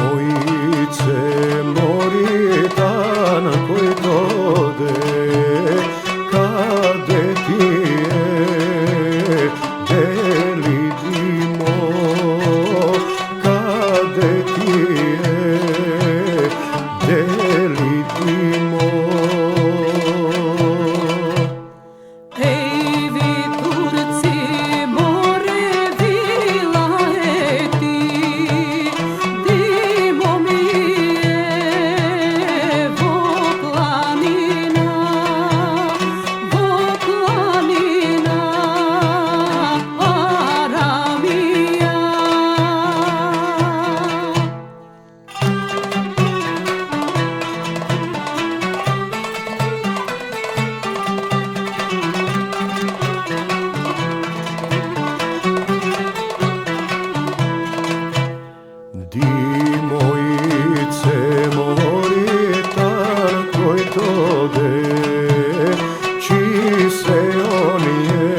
мојце Моритан кој доде, каде ти е, дели димо, каде ти е, дели димо. Mojice Moritan koј доде, чи се оние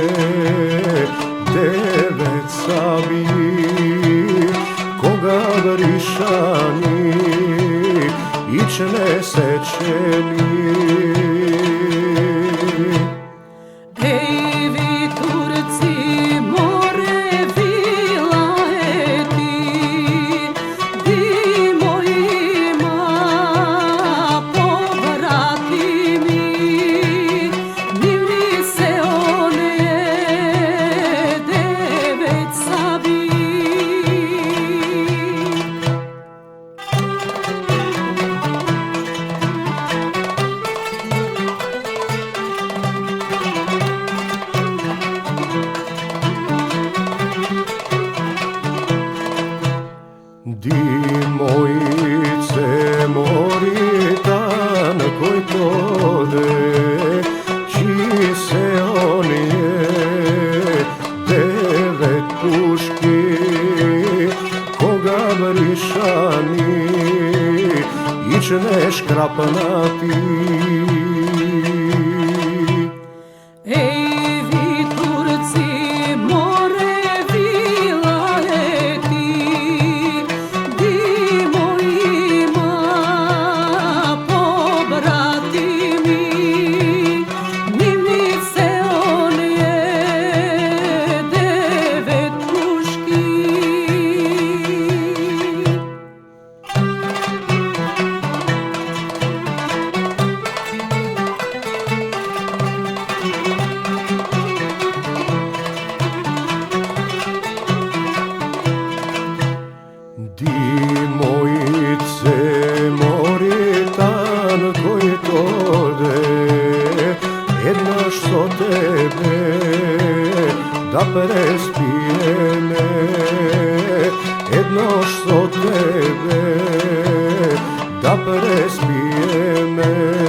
девет саби, кога вришани ичне сечени. Mojice Moritan koј доде, чи се оние девет пушки, кога вришани ичне шкрапнати. Mojice Moritan koј доде, еднаш со тебе да преспиеме, еднаш со тебе да преспиеме.